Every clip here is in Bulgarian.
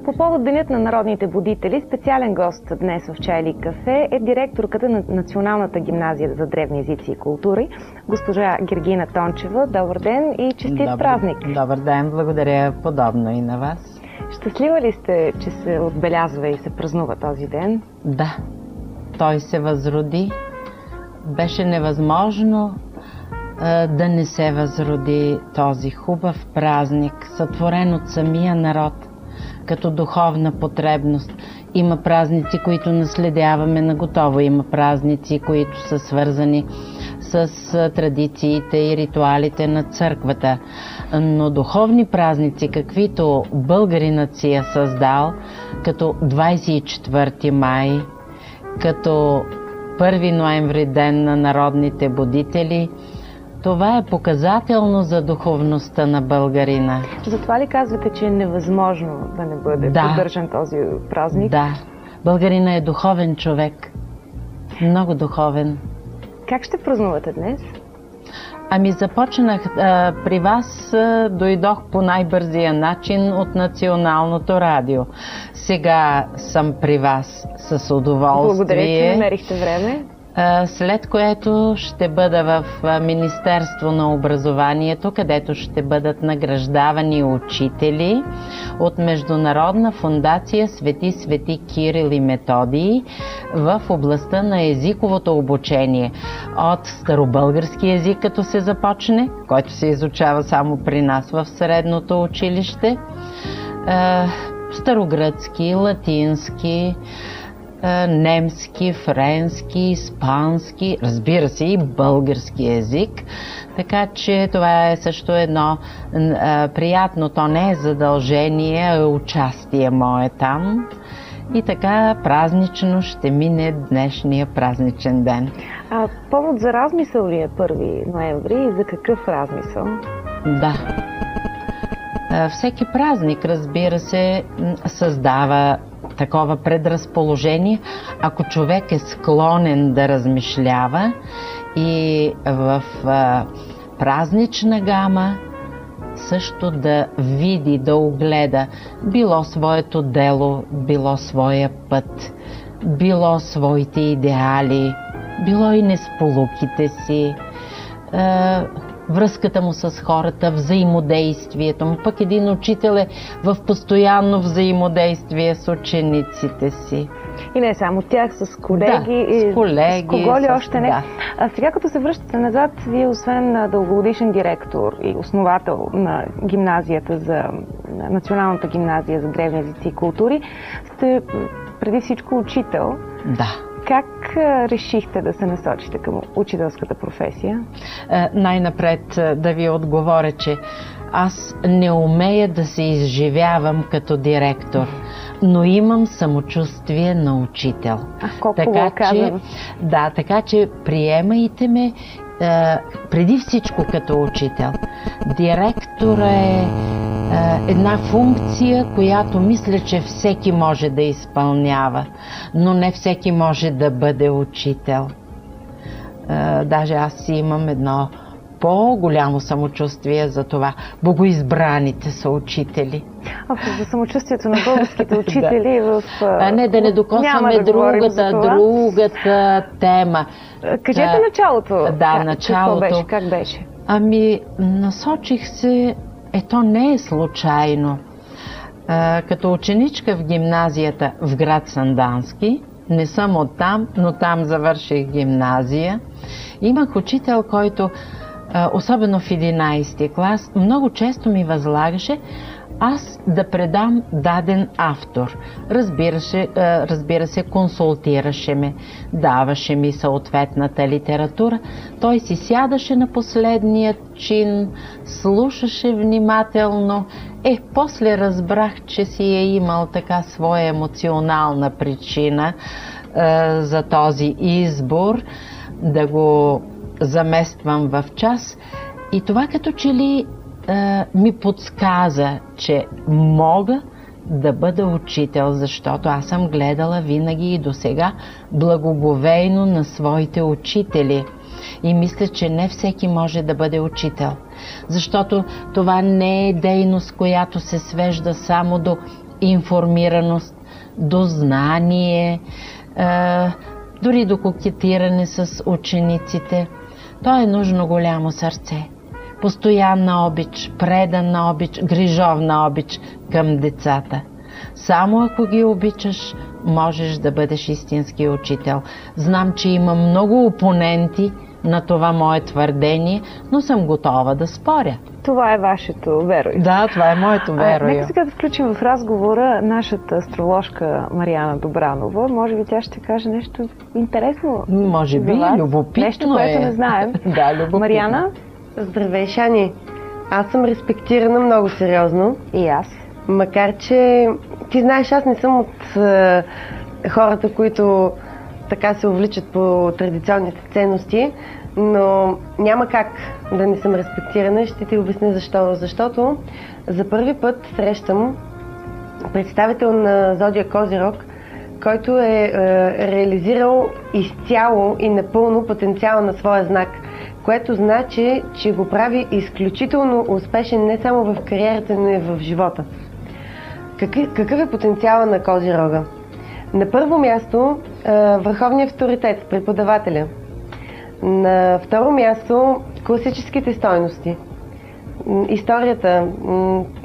По повод Денят на народните будители, специален гост днес в Чай или кафе е директорката на Националната гимназия за древни езици и култури, госпожа Гергина Тончева. Добър ден и честит празник! Добър ден, благодаря, подобно и на вас. Щастлива ли сте, че се отбелязва и се празнува този ден? Да, той се възроди. Беше невъзможно да не се възроди този хубав празник, сътворен от самия народ, като духовна потребност. Има празници, които наследяваме наготово, има празници, които са свързани с традициите и ритуалите на църквата. Но духовни празници, каквито българинът си е създал, като 24 май, като 1 ноември, ден на народните будители, това е показателно за духовността на българина. Затова ли казвате, че е невъзможно да не бъде поддържан този празник? Да. Българина е духовен човек. Много духовен. Как ще празнувате днес? Ами започнах при вас, дойдох по най-бързия начин от Националното радио. Сега съм при вас с удоволствие. Благодаря, че намерихте време. След което ще бъда в Министерство на образованието, където ще бъдат награждавани учители от Международна фондация Свети Кирил и Методий в областта на езиковото обучение. От старобългарски език, като се започне, който се изучава само при нас в средното училище, старогръцки, латински, немски, френски, испански, разбира се и български език. Така че това е също едно приятно, то не е задължение, а е участие мое там. И така празнично ще мине днешния празничен ден. Повод за размисъл ли е 1 ноември и за какъв размисъл? Да. Всеки празник, разбира се, създава такова предразположение, ако човек е склонен да размишлява и в празнична гама също да види, да огледа било своето дело, било своя път, било своите идеали, било и несполуките си, връзката му с хората, взаимодействието му. Пък един учител е в постоянно взаимодействие с учениците си. И не само тях, с колеги. Да, с колеги. С кого ли още не. Да. А сега, като се връщате назад, вие освен дългогодишен директор и основател на гимназията за Националната гимназия за древни езици и култури, сте преди всичко учител. Да. Как решихте да се насочите към учителската професия? Най-напред да ви отговоря, че аз не умея да се изживявам като директор, но имам самочувствие на учител. Така че приемайте ме преди всичко като учител. Директор е една функция, която мисля, че всеки може да изпълнява, но не всеки може да бъде учител. Даже аз си имам едно по-голямо самочувствие за това. Богоизбраните са учители. За самочувствието на българските учители в... Не, да не докосваме другата тема. Кажете началото. Да, началото. Как беше? Ами, насочих се... То не е случайно. Като ученичка в гимназията в град Сандански, не съм оттам, но там завърших гимназия, имах учител, който, особено в 11 клас, много често ми възлагаше аз да предам даден автор. Разбира се, консултираше ме, даваше ми съответната литература. Той си сядаше на последния чин, слушаше внимателно. После разбрах, че си е имал така своя емоционална причина за този избор, да го замествам в час. И това като че ли ми подсказа, че мога да бъда учител, защото аз съм гледала винаги и досега благоговейно на своите учители. И мисля, че не всеки може да бъде учител. Защото това не е дейност, която се свежда само до информираност, до знание, дори до кокетиране с учениците. То е нужно голямо сърце, постоянна обич, предана обич, грижовна обич към децата. Само ако ги обичаш, можеш да бъдеш истински учител. Знам, че има много опоненти на това мое твърдение, но съм готова да споря. Това е вашето верою. Да, това е моето верою. Нека сега да включим в разговора нашата астрологка Мариана Добранова. Може би тя ще каже нещо интересно. Може би, любопитно нещо, което не знаем. Да, любопитно. Мариана? Здравей, Шани. Аз съм респектирана много сериозно. И аз. Макар че, ти знаеш, аз не съм от хората, които така се увличат по традиционните ценности, но няма как да не съм респектирана и ще ти обясня защо. Защото за първи път срещам представител на Зодия Козирог, който е реализирал изцяло и напълно потенциала на своя знак, което значи, че го прави изключително успешен не само в кариерата, но и в живота. Какъв е потенциала на Козирога? На първо място върховният авторитет, преподавателя. На второ място класическите стойности. Историята,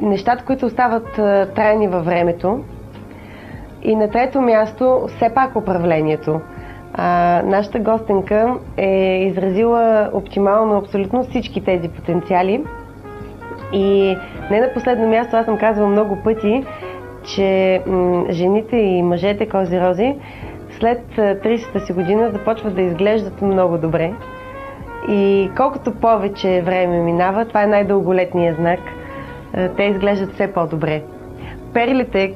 нещата, които остават трайни във времето. И на трето място все пак управлението. Нашата гостенка е изразила оптимално абсолютно всички тези потенциали. И не на последно място, аз съм казвала много пъти, че жените и мъжете козирози след 30-та си година започват да изглеждат много добре. И колкото повече време минава, това е най-дълголетният знак, те изглеждат все по-добре. Перлите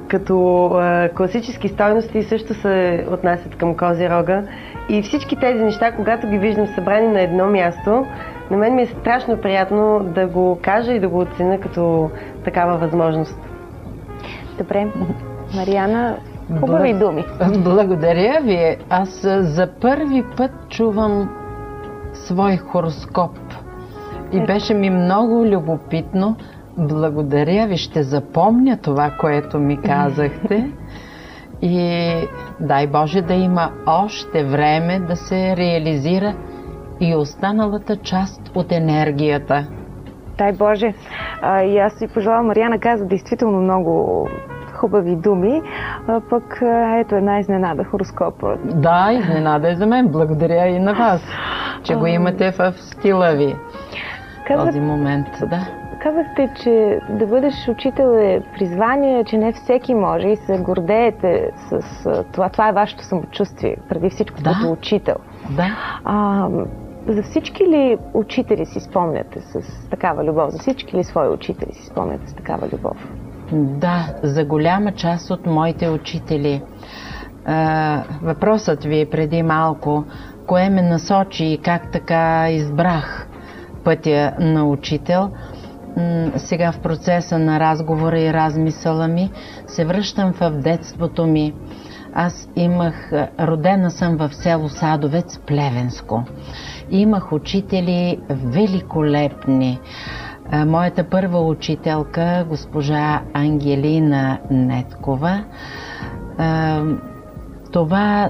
като класически стойности също се отнасят към Козирога и всички тези неща, когато ги виждам събрани на едно място, на мен ми е страшно приятно да го кажа и да го оценя като такава възможност. Добре, Мариана, хубави думи. Благодаря ви. Аз за първи път чувам свой хороскоп и беше ми много любопитно. Благодаря ви, ще запомня това, което ми казахте и дай Боже да има още време да се реализира и останалата част от енергията. Дай Боже. И аз ви пожелавам, Мариана каза действително много хубави думи, пък ето една изненада, хороскопа. Да, изненада е за мен. Благодаря и на вас, че го имате в стила ви. Този момент, да. Казахте, че да бъдеш учител е призвание, че не всеки може и се гордеете с това. Това е вашето самочувствие, преди всичко като учител. Да. За всички ли учители си спомняте с такава любов? За всички ли свои учители си спомняте с такава любов? Да, за голяма част от моите учители. Въпросът ви преди малко, кое ме насочи и как така избрах пътя на учител. Сега в процеса на разговора и размисъла ми се връщам в детството ми. Аз родена съм в село Садовец, Плевенско. Имах учители великолепни. Моята първа учителка, госпожа Ангелина Неткова, това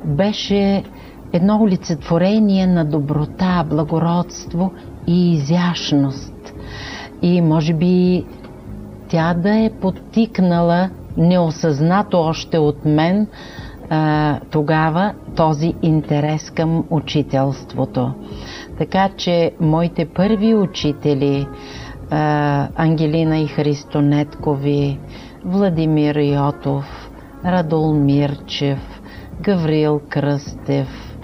беше едно олицетворение на доброта, благородство и изящност. И може би тя да е подтикнала неосъзнато още от мен тогава този интерес към учителството. Така че моите първи учители, Ангелина и Христо Неткови, Владимир Йотов, Радул Мирчев, Гаврил Кръстев,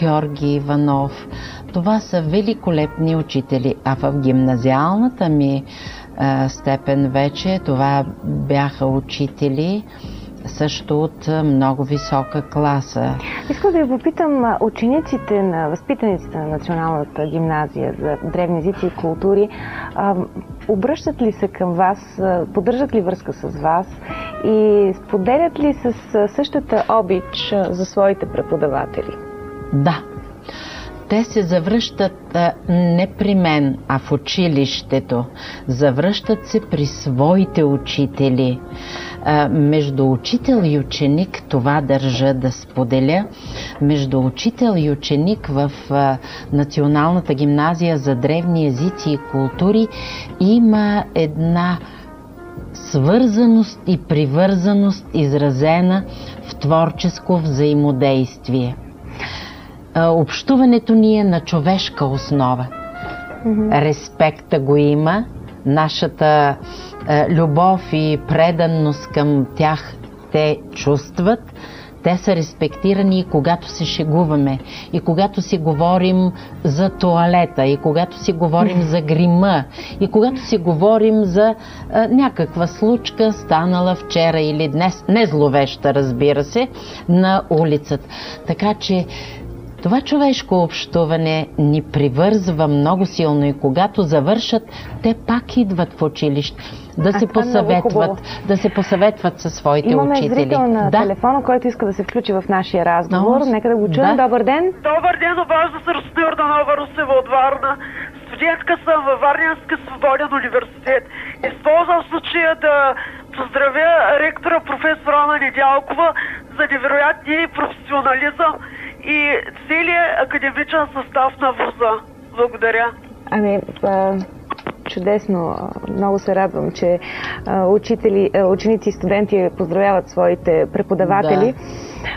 Георги Иванов, това са великолепни учители. А в гимназиалната ми степен вече това бяха учители също от много висока класа. Искам да ви попитам, учениците на възпитаниците на Националната гимназия за древни езици и култури, обръщат ли се към вас, поддържат ли връзка с вас и споделят ли с същата обич за своите преподаватели? Да. те се завръщат не при мен, а в училището. Завръщат се при своите учители. Между учител и ученик, това държа да споделя, между учител и ученик в Националната гимназия за древни езици и култури има една свързаност и привързаност, изразена в творческо взаимодействие. Общуването ни е на човешка основа. Респекта го има, нашата любов и преданност към тях те чувстват. Те са респектирани и когато се шегуваме, и когато си говорим за тоалета, и когато си говорим за грима, и когато си говорим за някаква случка, станала вчера или днес, не зловеща, разбира се, на улицата. Така че това човешко общуване ни привързва много силно и когато завършат, те пак идват в училище да се посъветват със своите Имаме учители. Имаме зрител на телефона, който иска да се включи в нашия разговор. Нека да го чуем. Да. Добър ден! Добър ден, обажда се Росица Йорданова Русева от Варна. Студентка съм във Варненски свободен университет. Използвам случая да поздравя ректора професор Ана Недялкова за невероятния професионализъм и целият академичен състав на вуза. Благодаря. Чудесно. Много се радвам, че ученици и студенти поздравяват своите преподаватели.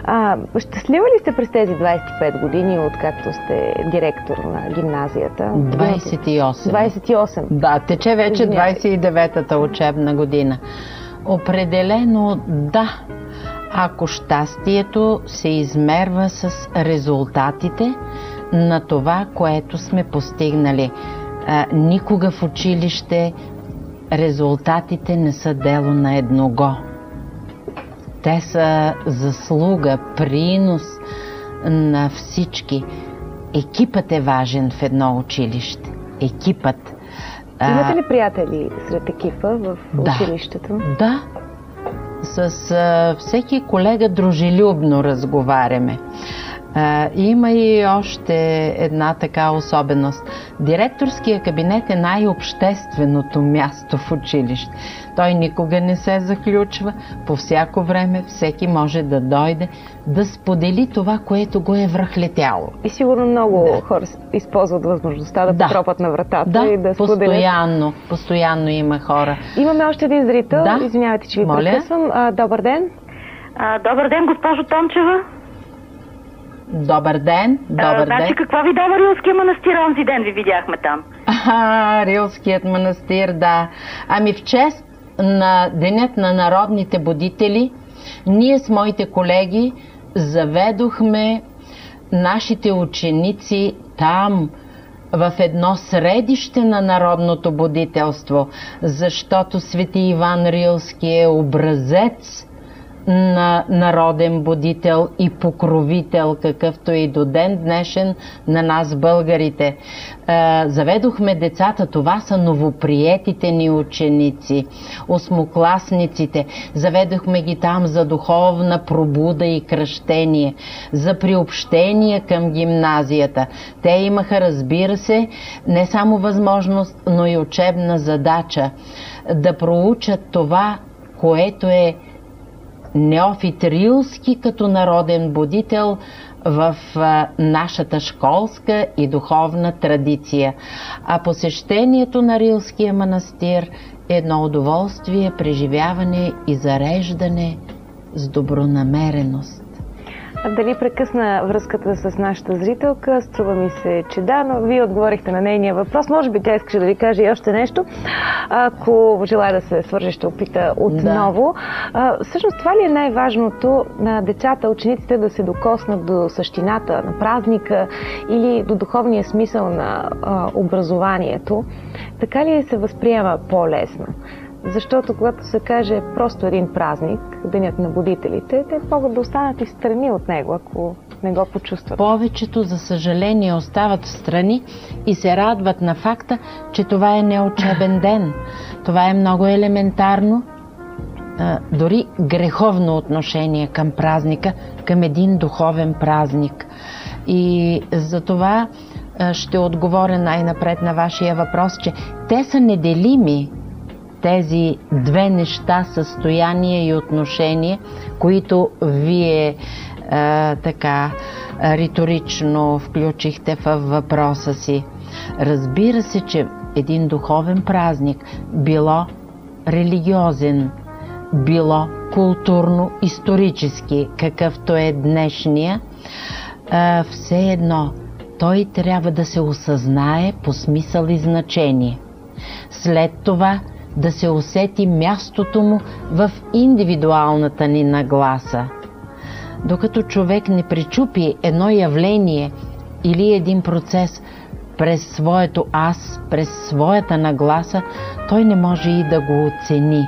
Да. Щастлива ли сте през тези 25 години, откакто сте директор на гимназията? 28. 28. Да, тече вече 29-та учебна година. Определено да. Ако щастието се измерва с резултатите на това, което сме постигнали. Никога в училище резултатите не са дело на едного. Те са заслуга, принос на всички. Екипът е важен в едно училище. Екипът. Имате ли приятели сред екипа в училището? Да. С всеки колега дружелюбно разговаряме. Има и още една така особеност. Директорския кабинет е най-общественото място в училище. Той никога не се заключва. По всяко време всеки може да дойде да сподели това, което го е връхлетяло. И сигурно много хора използват възможността да потропат на вратата и да споделят. Постоянно има хора. Имаме още един зрител. Извинявайте, че ви прекъсвам. Добър ден. Добър ден, госпожо Тончева. Добър ден. Значи, какво ви дава Рилския манастир? Онзи ден ви видяхме там. Рилският манастир, да. В чест на Денят на народните будители, ние с моите колеги заведохме нашите ученици там, в едно средище на народното будителство, защото свети Иван Рилски е образец на народен будител и покровител, какъвто и до ден днешен на нас българите. Заведохме децата, това са новоприетите ни ученици, осмокласниците. Заведохме ги там за духовна пробуда и кръщение, за приобщение към гимназията. Те имаха, разбира се, не само възможност, но и учебна задача да проучат това, което е неофит Рилски като народен будител в нашата школска и духовна традиция. А посещението на Рилския манастир е едно удоволствие, преживяване и зареждане с добронамереност. Дали прекъсна връзката с нашата зрителка? Струва ми се, че да, но вие отговорихте на нейния въпрос. Може би тя искаше да ви каже и още нещо. Ако желая да се свърже, ще опита отново. Всъщност това ли е най-важното на децата, учениците да се докоснат до същината на празника или до духовния смисъл на образованието? Така ли се възприема по-лесно? Защото когато се каже просто един празник, Денят на будителите, те могат да останат и встрани от него, ако не го почувстват. Повечето, за съжаление, остават встрани и се радват на факта, че това е неучебен ден. Това е много елементарно, дори греховно отношение към празника, към един духовен празник. И за това ще отговоря най-напред на вашия въпрос, че те са неделими, тези две неща, състояние и отношение, които вие така риторично включихте във въпроса си. Разбира се, че един духовен празник, било религиозен, било културно-исторически, какъвто е днешния, все едно той трябва да се осъзнае по смисъл и значение. След това да се усети мястото му в индивидуалната ни нагласа. Докато човек не пречупи едно явление или един процес през своето аз, през своята нагласа, той не може и да го оцени.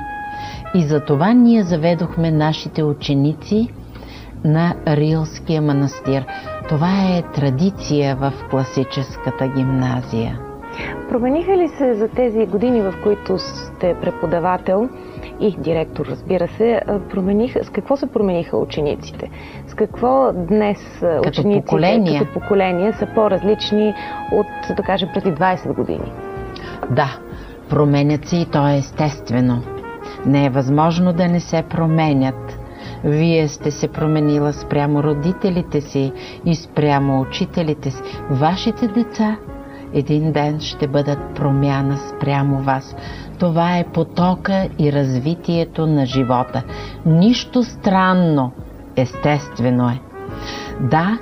И затова ние заведохме нашите ученици на Рилския манастир. Това е традиция в класическата гимназия. Промениха ли се за тези години, в които сте преподавател и директор, разбира се, с какво се промениха учениците? С какво днес учениците като поколение са по-различни от, да кажем, преди 20 години? Да, променят се и то е естествено. Не е възможно да не се променят. Вие сте се променила спрямо родителите си и спрямо учителите си. Вашите деца един ден ще бъдат промяна спрямо вас. Това е потока и развитието на живота. Нищо странно, естествено е. Да,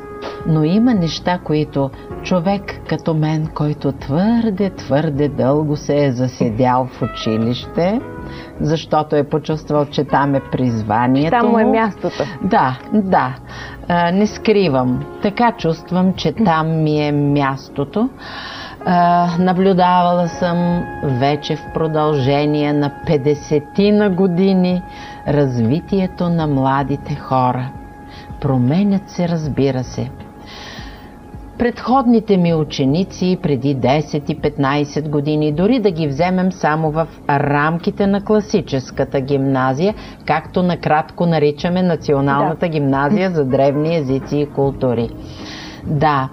но има неща, които човек като мен, който твърде дълго се е заседял в училище, защото е почувствал, че там е призванието. Там му е мястото. Да. Не скривам. Така чувствам, че там ми е мястото. Наблюдавала съм вече в продължение на 50 години развитието на младите хора. Променят се, разбира се. Предходните ми ученици преди 10 и 15 години, дори да ги вземем само в рамките на класическата гимназия, както накратко наричаме Националната гимназия за древни езици и култури. Да,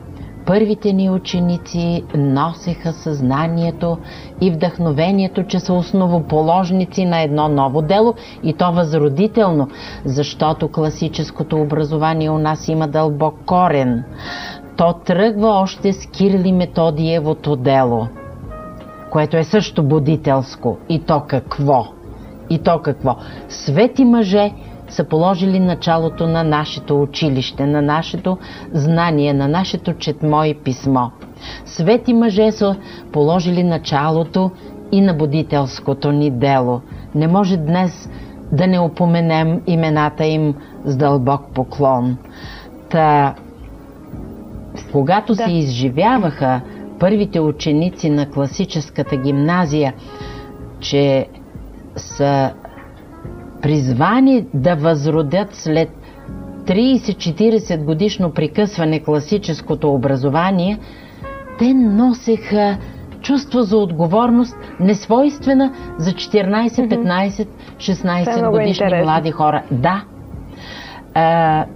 първите ни ученици носеха съзнанието и вдъхновението, че са основоположници на едно ново дело и то възродително, защото класическото образование у нас има дълбок корен. То тръгва още с Кирил и Методиевото дело, което е също будителско. И то какво? Свети мъже са положили началото на нашето училище, на нашето знание, на нашето четмо и писмо. Свети мъже са положили началото и на будителското ни дело. Не може днес да не упоменем имената им с дълбок поклон. Когато се изживяваха първите ученици на класическата гимназия, че са призвани да възродят след 30-40 годишно прекъсване класическото образование, те носеха чувство за отговорност, несвойствена за 14, 15, 16 годишни млади хора. Да,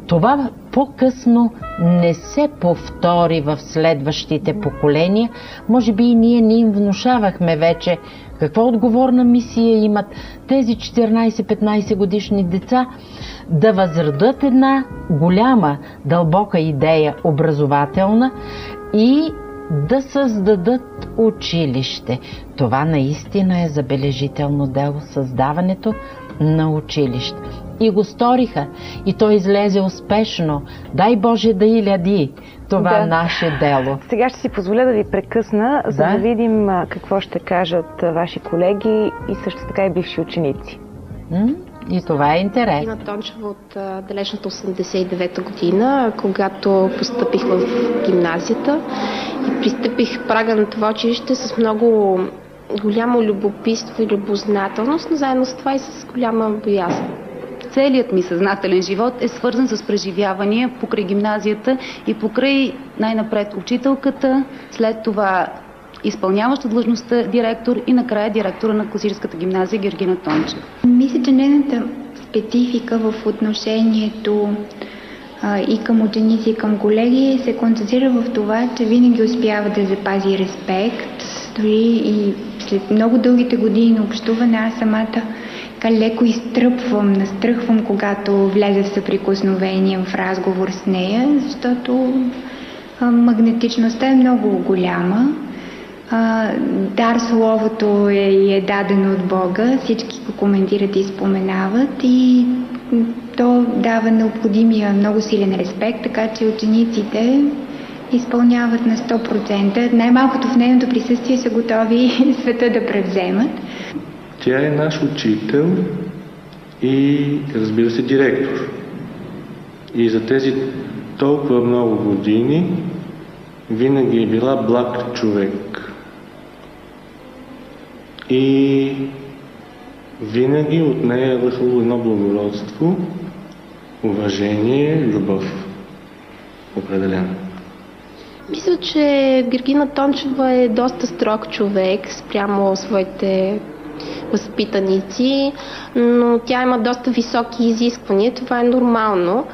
това по-късно не се повтори в следващите поколения. Може би и ние не им внушавахме вече каква отговорна мисия имат тези 14-15 годишни деца да възродят една голяма, дълбока идея, образователна, и да създадат училище. Това наистина е забележително дело, създаването на училище. И го сториха. И то излезе успешно. Дай Боже да иляди това наше дело. Сега ще си позволя да ви прекъсна, за да видим какво ще кажат ваши колеги и също така и бивши ученици. И това е интерес. Има Тончева от далечната 89-та година, когато постъпих в гимназията и пристъпих прага на това училище с много голямо любопитство и любознателност, но заедно с това и с голяма боязън. Целият ми съзнателен живот е свързан с преживявания покрай гимназията и покрай най-напред учителката, след това изпълняваща длъжността директор и накрая директора на класическата гимназия Георгина Тончева. Мисля, че нейната специфика в отношението и към ученици, и към колеги, се концентрира в това, че винаги успява да запази респект. Дори и след много дългите години на общуване, аз самата леко изтръпвам, настръхвам, когато влезе в съприкосновение в разговор с нея, защото магнетичността е много голяма. Дар словото е дадено от Бога, всички го коментират и споменават и то дава необходимия много силен респект, така че учениците изпълняват на 100%. Най-малкото в нейното присъствие са готови света да превземат. Тя е наш учител и, разбира се, директор. И за тези толкова много години винаги е била благ човек. И винаги от нея е лъхало едно благородство, уважение, любов. Определено. Мисля, че Гергина Тончева е доста строг човек спрямо своите възпитаници, но тя има доста високи изисквания. Това е нормално.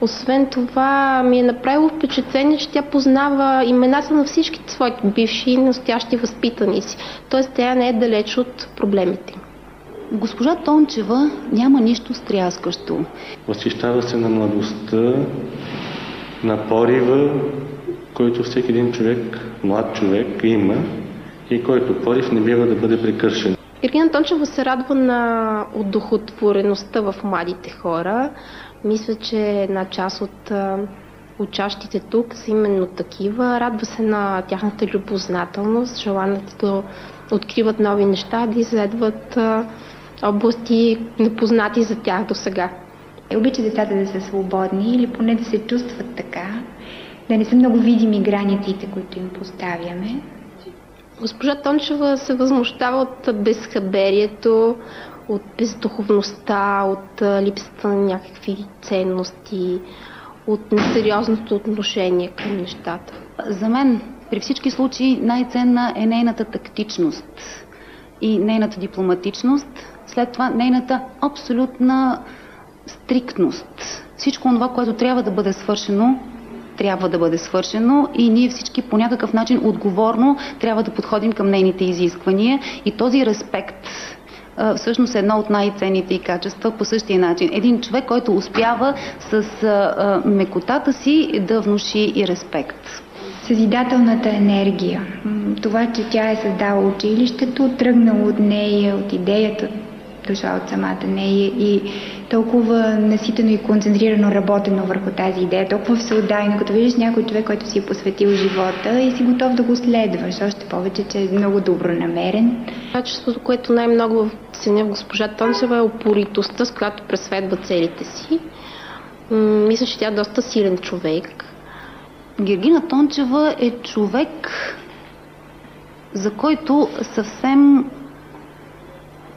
Освен това, ми е направило впечатление, че тя познава имената на всичките своите бивши и настоящи възпитаници. Тоест, тя не е далеч от проблемите. Госпожа Тончева няма нищо стряскащо. Възхищава се на младостта, на порива, който всеки един човек, млад човек има и който порив не бива да бъде прекършен. Гергина Тончева се радва на удохотвореността в младите хора. Мисля, че една част от учащите тук са именно такива. Радва се на тяхната любознателност, желанието да откриват нови неща, да изследват области непознати за тях до сега. Обича децата да са свободни или поне да се чувстват така, да не са много видими границите, които им поставяме. Госпожа Тончева се възмущава от безхаберието, от бездуховността, от липсата на някакви ценности, от несериозното отношение към нещата. За мен при всички случаи най-ценна е нейната тактичност и нейната дипломатичност, след това нейната абсолютна стриктност. Всичко това, което трябва да бъде свършено и ние всички по някакъв начин отговорно трябва да подходим към нейните изисквания и този респект всъщност е едно от най-ценните и качества по същия начин. Един човек, който успява с мекотата си да внуши и респект. Съзидателната енергия, това, че тя е създала училището, тръгнало от нея, от идеята, дошла от самата нея и толкова наситено и концентрирано работено върху тази идея, толкова всеотдайно, като виждаш някой човек, който си е посветил живота и си готов да го следваш, още повече, че е много добронамерен. Качеството, което най-много ценя в госпожа Тончева е упоритостта, с която преследва целите си. Мисля, че тя е доста силен човек. Гергина Тончева е човек, за който съвсем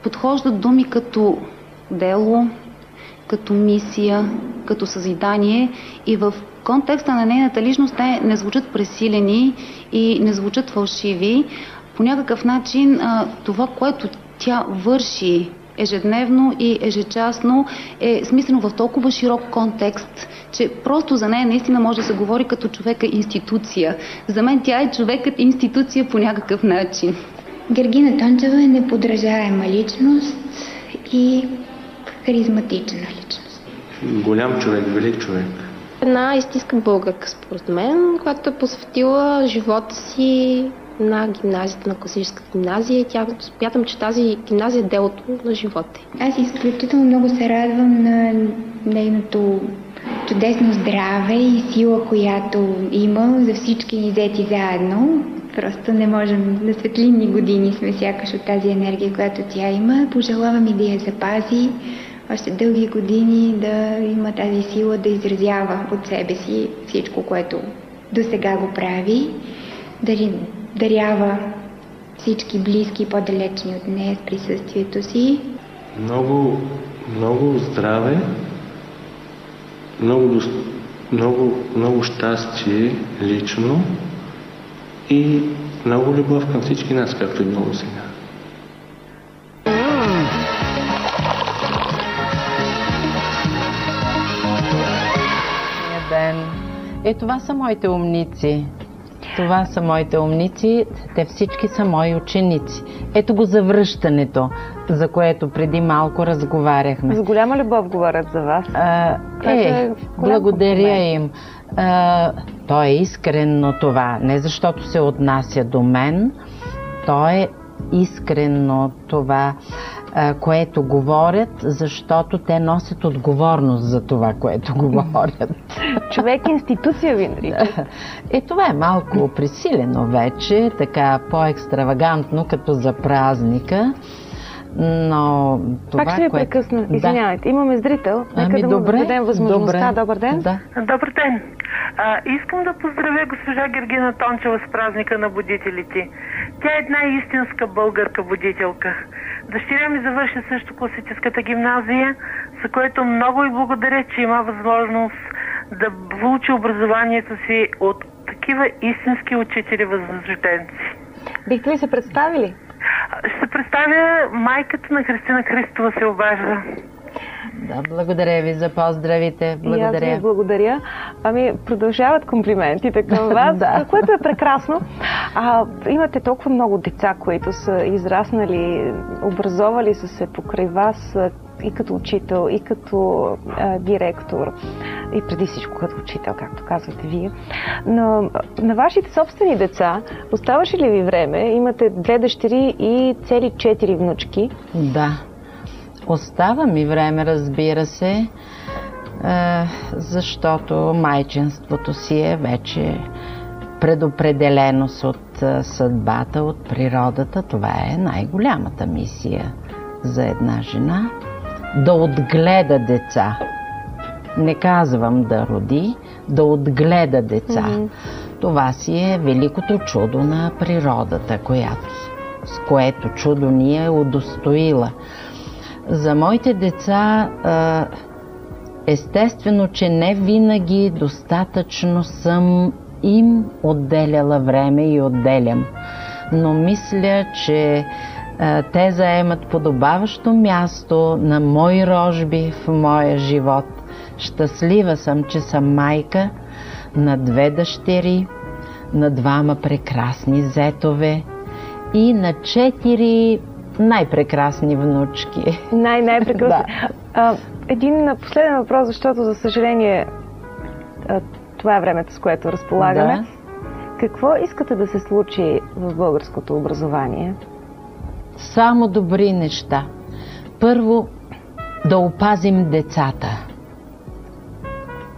подхождат думи като дело, като мисия, като съзидание и в контекста на нейната личност те не звучат пресилени и не звучат фалшиви. По някакъв начин това, което тя върши ежедневно и ежечасно е смислено в толкова широк контекст, че просто за нея наистина може да се говори като човека институция. За мен тя е човекът институция по някакъв начин. Гергина Тончева е неподражаема личност и харизматична личност. Голям човек, велик човек. Една истинска българка, според мен, която е посветила живота си на гимназията, на класическата гимназия и тя смятам, че тази гимназия е делото на живота. Аз изключително много се радвам на нейното чудесно здраве и сила, която има за всички ни взети заедно. Просто не можем, на светлинни години сме сякаш от тази енергия, която тя има. Пожелавам и да я запази още дълги години, да има тази сила да изразява от себе си всичко, което до сега го прави, да дарява всички близки и по-далечни от нея с присъствието си. Много, много здраве, много щастие лично и много любов към всички нас, както и много сега. Това са моите умници. Това са моите умници, те всички са мои ученици. Ето го завръщането, за което преди малко разговаряхме. С голяма любов говорят за вас. Благодаря им. То е искрено това, не защото се отнася до мен, то е искрено това, което говорят, защото те носят отговорност за това, което говорят. Човек-институция ви наричат. Това е малко пресилено вече, така по-екстравагантно, като за празника. Но това, пак ще ви прекъсна, извинявайте. Имаме зрител. Нека да му дадем възможността. Добър ден. Да. Добър ден. Искам да поздравя госпожа Гергина Тончева с празника на будителите. Тя е една истинска българка-будителка. Дъщеря ми завърши също класическата гимназия, за което много и благодаря, че има възможност да получи образованието си от такива истински учители възрожденци. Бихте ли се представили? Ще се представя майката на Христина Христова се обажда. Да, благодаря ви за поздравите. Благодаря. И аз ви благодаря. Продължават комплиментите към вас, което е прекрасно. Имате толкова много деца, които са израснали, образовали са се покрай вас и като учител, и като директор, и преди всичко като учител, както казвате вие. Но на вашите собствени деца оставаше ли ви време? Имате 2 дъщери и цели 4 внучки. Да. Остава ми време, разбира се, защото майчинството си е вече предопределеност от съдбата, от природата. Това е най-голямата мисия за една жена. Да отгледа деца. Не казвам да роди, да отгледа деца. Това си е великото чудо на природата, с което чудо ни е удостоила. За моите деца естествено, че не винаги достатъчно съм им отделяла време и отделям. Но мисля, че те заемат подобаващо място на мои рожби в моя живот. Щастлива съм, че съм майка на 2 дъщери, на 2 прекрасни зетове и на 4 най-прекрасни внучки. Най-прекрасни. Да. Един последен въпрос, защото за съжаление това е времето, с което разполагаме. Да. Какво искате да се случи в българското образование? Само добри неща. Първо, да опазим децата.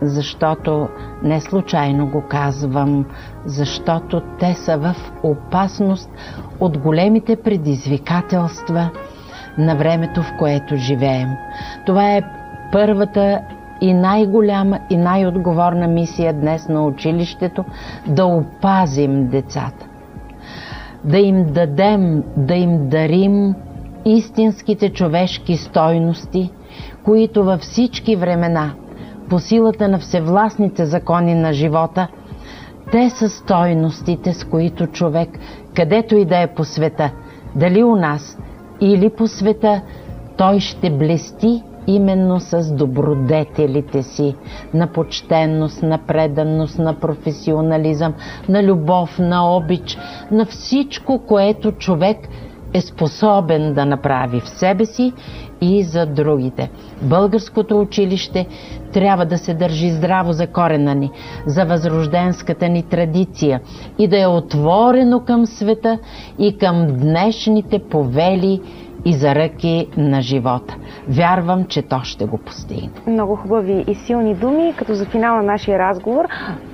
Защото не случайно го казвам, защото те са в опасност от големите предизвикателства на времето, в което живеем. Това е първата и най-голяма и най-отговорна мисия днес на училището – да опазим децата. Да им дадем, да им дарим истинските човешки стойности, които във всички времена, по силата на всевластните закони на живота, те са стойностите, с които човек, където и да е по света, дали у нас или по света, той ще блести именно с добродетелите си, на почтенност, на преданост, на професионализъм, на любов, на обич, на всичко, което човек е способен да направи в себе си и за другите. Българското училище трябва да се държи здраво за корена ни, за възрожденската ни традиция и да е отворено към света и към днешните повели и заръки на живота. Вярвам, че то ще го постигне. Много хубави и силни думи, като за финал на нашия разговор,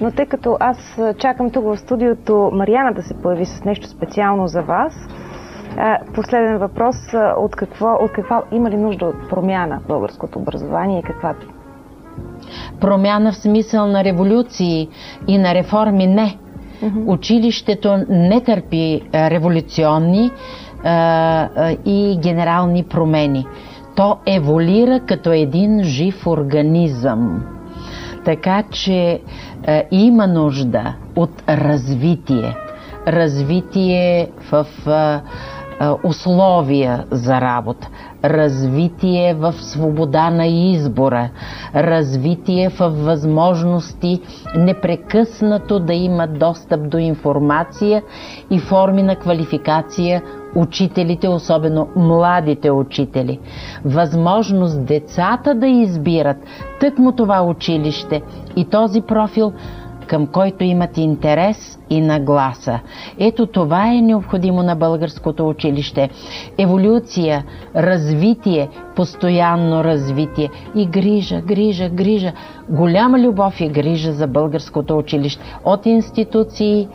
но тъй като аз чакам тук в студиото Мариана да се появи с нещо специално за вас, последен въпрос, от каква има ли нужда от промяна в българското образование и каква? Промяна в смисъл на революции и на реформи не. Училището не търпи революционни и генерални промени. То еволюира като един жив организъм. Така че има нужда от развитие. Развитие в условия за работа, развитие в свобода на избора, развитие в възможности непрекъснато да имат достъп до информация и форми на квалификация учителите, особено младите учители. Възможност децата да избират тъкмо това училище и този профил, към който имат интерес и нагласа. Ето това е необходимо на българското училище. Еволюция, развитие, постоянно развитие и грижа. Голяма любов и грижа за българското училище. От институции,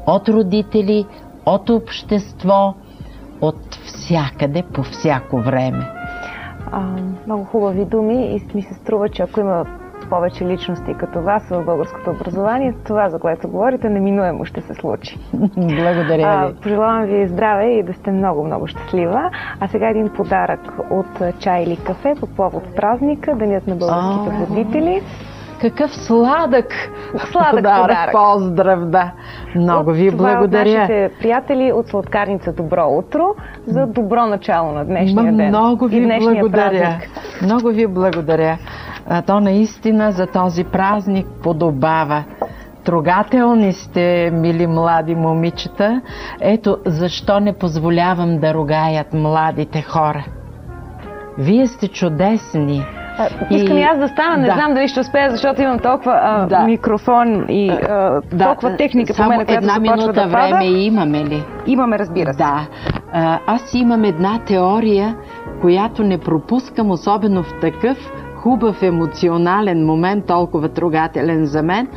от родители, от общество, от всякъде, по всяко време. Много хубави думи и ми се струва, че ако има повече личности като вас в българското образование, това, за което говорите, неминуемо ще се случи. Благодаря ви. Пожелавам ви здраве и да сте много щастлива. А сега един подарък от чай или кафе по повод празника, Денят на българските водители. Какъв сладък подарък. Поздрав, да. Много ви благодаря. От нашите приятели от сладкарница Добро утро за добро начало на днешния ден. Много ви благодаря. Празник. Много ви благодаря. То наистина за този празник подобава. Трогателни сте, мили млади момичета. Ето защо не позволявам да ругаят младите хора. Вие сте чудесни. Искам и аз да стана, не знам дали ще успея, защото имам толкова микрофон и толкова техника по мен, която започва да пада. Само една минута време имаме ли? Имаме, разбира се. Да. Аз имам една теория, която не пропускам, особено в такъв хубав емоционален момент, толкова трогателен за мен.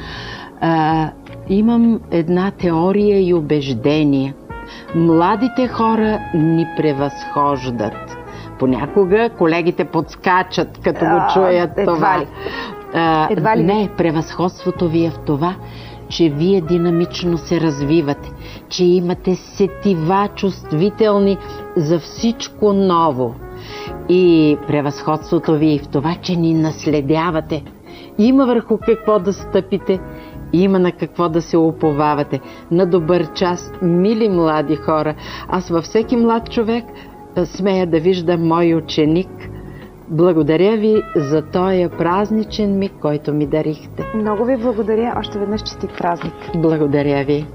Имам една теория и убеждение. Младите хора ни превъзхождат. Понякога колегите подскачат, като го чуят това. Едва ли? Не, превъзходството ви е в това, че вие динамично се развивате, че имате сетива чувствителни за всичко ново. И превъзходството ви е в това, че ни наследявате. Има върху какво да стъпите, има на какво да се уповавате. На добър час, мили млади хора. Аз във всеки млад човек смея да виждам мой ученик. Благодаря ви за този празничен миг, който ми дарихте. Много ви благодаря. Още веднъж честит празник. Благодаря ви.